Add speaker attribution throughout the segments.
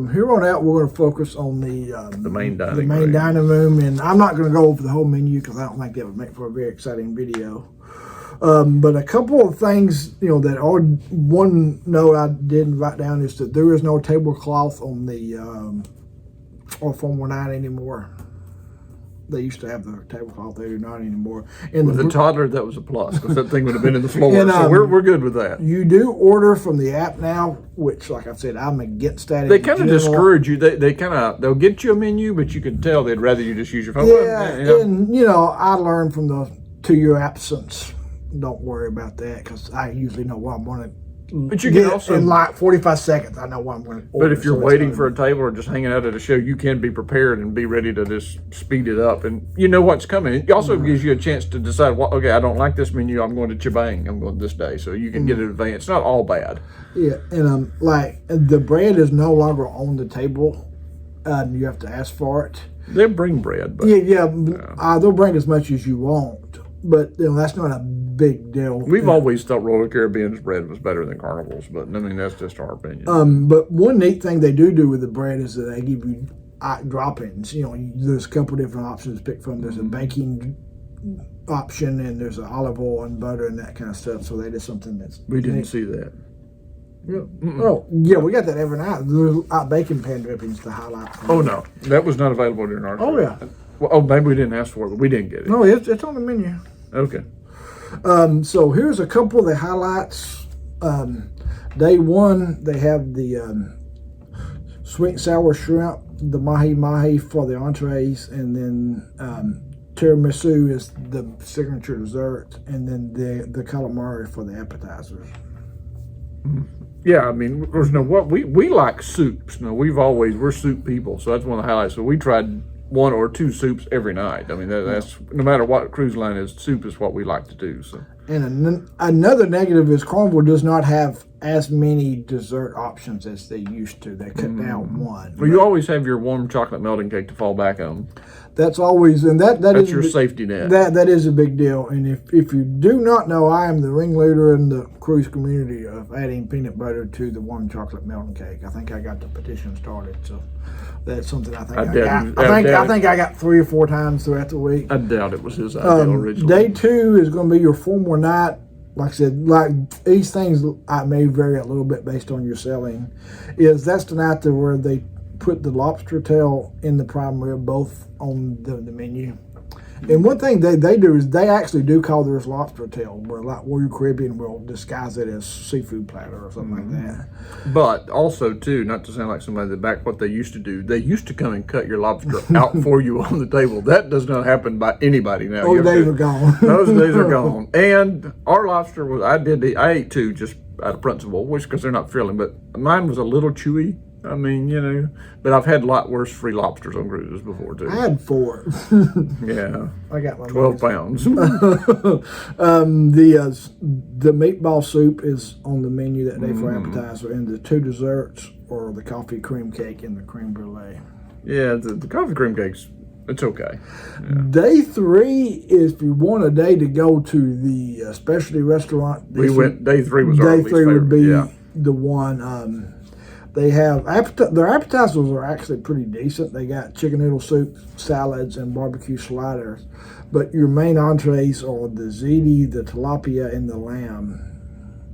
Speaker 1: From here on out, we're going to focus on the
Speaker 2: main
Speaker 1: dining room, and I'm not going to go over the whole menu because I don't think that would make for a very exciting video. But a couple of things, that are one note I didn't write down is that there is no tablecloth on the or Formula 9 anymore. They used to have the tablecloth. They do not anymore.
Speaker 2: With the toddler, that was a plus because that thing would have been in the floor. And, so we're good with that.
Speaker 1: You do order from the app now, which, like I said, I'm against that.
Speaker 2: They kind of discourage you. They'll get you a menu, but you can tell they'd rather you just use your phone.
Speaker 1: And I learned from the 2-year absence. Don't worry about that because I usually know what I'm going to.
Speaker 2: But you can also,
Speaker 1: in like 45 seconds, I know what I'm going to order.
Speaker 2: But if you're waiting for a table or just hanging out at a show, you can be prepared and be ready to just speed it up. And you know what's coming. It also gives you a chance to decide, okay, I don't like this menu. I'm going to Chibang. I'm going this day. So you can get it in advance. It's not all bad.
Speaker 1: Yeah. And like the bread is no longer on the table. You have to ask for it.
Speaker 2: They'll bring bread. But,
Speaker 1: they'll bring as much as you want. But that's not a big deal.
Speaker 2: We've always thought Royal Caribbean's bread was better than Carnival's, but I mean that's just our opinion.
Speaker 1: But one neat thing they do with the bread is that they give you drop-ins. There's a couple different options to pick from. There's a baking option, and there's an olive oil and butter and that kind of stuff. So that is something that's
Speaker 2: we didn't see that.
Speaker 1: Yeah. Oh, yeah, we got that every night. There's bacon pan drippings to highlight.
Speaker 2: Oh no, that was not available during our trip.
Speaker 1: Oh yeah.
Speaker 2: Well, maybe we didn't ask for it, but we didn't get it.
Speaker 1: No, it's on the menu.
Speaker 2: Okay.
Speaker 1: So here's a couple of the highlights. Day one, they have the sweet and sour shrimp, the mahi-mahi for the entrees, and then tiramisu is the signature dessert, and then the calamari for the appetizers.
Speaker 2: Yeah, I mean, there's we like soups. We're soup people, so that's one of the highlights. So we tried 1 or 2 soups every night. I mean, that's no matter what cruise line is, soup is what we like to do. So,
Speaker 1: and another negative is Carnival does not have as many dessert options as they used to. They cut down one.
Speaker 2: Well, you always have your warm chocolate melting cake to fall back on.
Speaker 1: That's always, and that's
Speaker 2: your safety net.
Speaker 1: That is a big deal. And if you do not know, I am the ringleader in the cruise community of adding peanut butter to the warm chocolate melting cake. I think I got the petition started, so that's something I think I think I got 3 or 4 times throughout the week.
Speaker 2: I doubt it was his idea originally.
Speaker 1: Day 2 is going to be your Formula night. Like I said, these things I may vary a little bit based on your selling. That's the night where they put the lobster tail in the prime rib, both on the menu. And one thing they do is they actually do call theirs lobster tail, where like Royal Caribbean will disguise it as seafood platter or something like that.
Speaker 2: But also too, not to sound like somebody that what they used to do, they used to come and cut your lobster out for you on the table. That does not happen by anybody now.
Speaker 1: Those days are gone.
Speaker 2: Those days are gone. And our lobster was I ate 2 just out of principle, which because they're not filling, but mine was a little chewy. I mean, but I've had a lot worse free lobsters on cruises before too.
Speaker 1: I had 4.
Speaker 2: Yeah,
Speaker 1: I got my
Speaker 2: 12 pounds.
Speaker 1: The meatball soup is on the menu that day for appetizer, and the 2 desserts are the coffee cream cake and the creme brulee.
Speaker 2: Yeah, the coffee cream cake's it's okay. Yeah.
Speaker 1: Day 3 is if you want a day to go to the specialty restaurant.
Speaker 2: Day 3 was
Speaker 1: our
Speaker 2: least favorite.
Speaker 1: Would be the one. They have their appetizers are actually pretty decent. They got chicken noodle soup, salads, and barbecue sliders. But your main entrees are the ziti, the tilapia, and the lamb.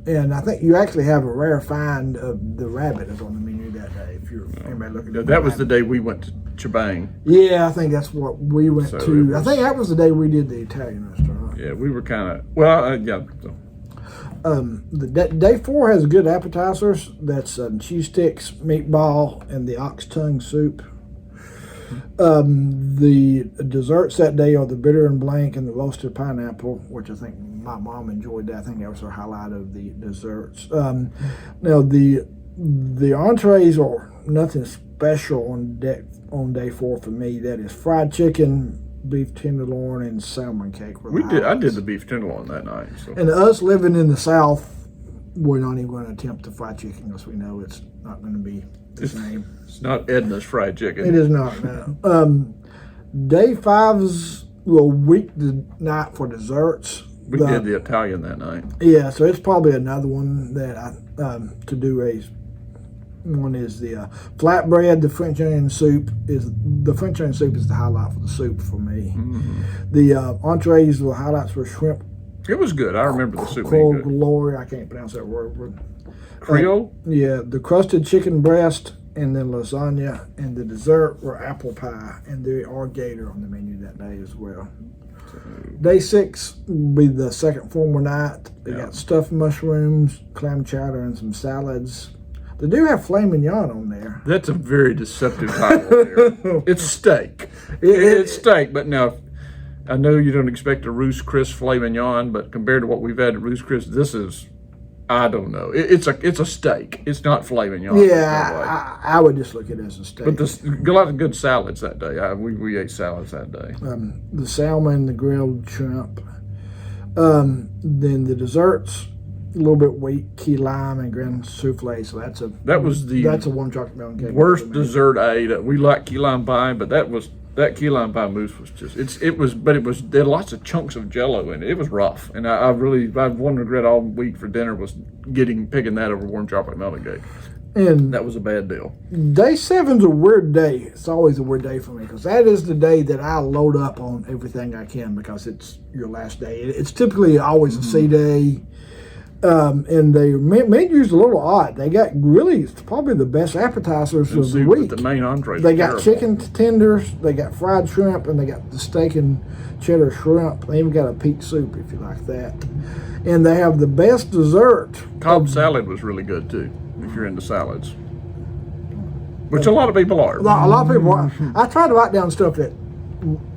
Speaker 1: And I think you actually have a rare find of the rabbit is on the menu that day. If you're anybody looking at
Speaker 2: that was the day we went to Chibang.
Speaker 1: Yeah, I think that's what we went to. I think that was the day we did the Italian restaurant.
Speaker 2: Yeah, we were kind of yeah.
Speaker 1: The day 4 has good appetizers. That's cheese sticks, meatball, and the ox tongue soup. The desserts that day are the bitter and blank and the roasted pineapple, which I think my mom enjoyed that. I think that was her highlight of the desserts. Now the entrees are nothing special on day 4 for me. That is fried chicken, beef tenderloin, and salmon cake.
Speaker 2: I did the beef tenderloin that night. So.
Speaker 1: And us living in the South, we're not even going to attempt the fried chicken because we know it's not going to be the same.
Speaker 2: It's not Edna's fried chicken.
Speaker 1: It is not, no. Day 5's little week night for desserts.
Speaker 2: We did the Italian that night.
Speaker 1: Yeah, so it's probably another one that I to do one is the flatbread. The French onion soup is the highlight for the soup for me. The entrees, the highlights were shrimp.
Speaker 2: It was good. I remember the soup being good.
Speaker 1: Glory, I can't pronounce that word.
Speaker 2: Creole?
Speaker 1: Yeah, the crusted chicken breast, and then lasagna, and the dessert were apple pie, and there are gator on the menu that day as well. Day 6 will be the second formal night. They got stuffed mushrooms, clam chowder, and some salads. They do have filet mignon on there.
Speaker 2: That's a very deceptive title there. It's steak. It's steak, but now, I know you don't expect a Ruth's Chris filet mignon, but compared to what we've had at Ruth's Chris, this is, I don't know. It's a steak. It's not filet mignon.
Speaker 1: Yeah, I would just look at it as a steak.
Speaker 2: But there's a lot of good salads that day. We ate salads that day.
Speaker 1: The salmon, the grilled shrimp. Then the desserts, a little bit weak, key lime and grand souffle. So that's a warm chocolate melon cake.
Speaker 2: Worst dessert I ate. We like key lime pie, but that key lime pie mousse was just there had lots of chunks of Jello in it. It was rough, and I have one regret all week for dinner was picking that over warm chocolate melon cake. And that was a bad deal.
Speaker 1: Day 7's a weird day. It's always a weird day for me because that is the day that I load up on everything I can because it's your last day. It's typically always a C day. And their menu's a little odd. They got really probably the best appetizers of the week.
Speaker 2: The main entree.
Speaker 1: They got chicken tenders, they got fried shrimp, and they got the steak and cheddar shrimp. They even got a peach soup if you like that. And they have the best dessert.
Speaker 2: Cobb salad was really good too, if you're into salads. Which a lot of people are.
Speaker 1: A lot of people are. I try to write down stuff that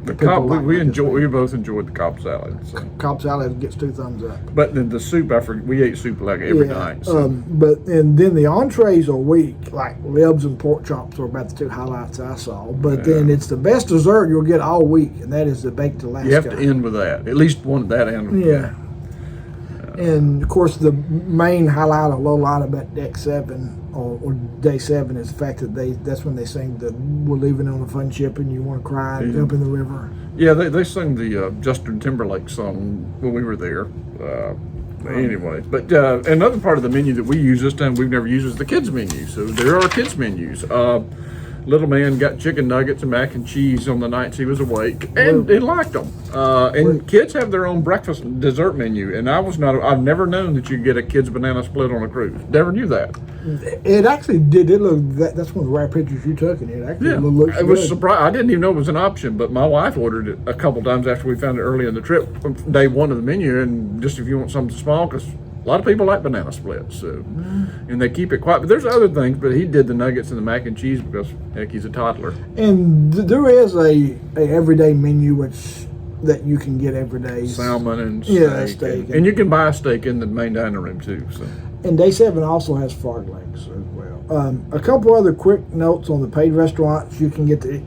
Speaker 2: the Cobb, we both enjoyed the Cobb salad. So.
Speaker 1: Cobb salad gets 2 thumbs up.
Speaker 2: But then the soup, we ate soup like every night. So.
Speaker 1: And then the entrees are weak, like ribs and pork chops are about the 2 highlights I saw. But then it's the best dessert you'll get all week, and that is the baked Alaska.
Speaker 2: You have to end with that. At least one that end with that.
Speaker 1: And of course, the main highlight or low light about Deck 7 or Day 7 is the fact that that's when they sing the "We're leaving on a fun ship and you want to cry and jump in the river."
Speaker 2: Yeah, they sung the Justin Timberlake song when we were there. Anyway, but another part of the menu that we use this time we've never used is the kids menu. So there are kids menus. Little man got chicken nuggets and mac and cheese on the nights he was awake, and he liked them. And kids have their own breakfast and dessert menu, and I've never known that you could get a kid's banana split on a cruise. Never knew that.
Speaker 1: It actually did look, that's one of the rare pictures you took, and it actually looks good.
Speaker 2: It was surprised. I didn't even know it was an option, but my wife ordered it a couple times after we found it early in the trip, day 1 of the menu, and just if you want something small, because a lot of people like banana splits, so and they keep it quiet. But there's other things. But he did the nuggets and the mac and cheese because heck, he's a toddler. And
Speaker 1: there is a everyday menu that you can get every day.
Speaker 2: Salmon and steak. And you can buy a steak in the main dining room too. So.
Speaker 1: And Day 7 also has frog legs as well. A couple other quick notes on the paid restaurants. You can get the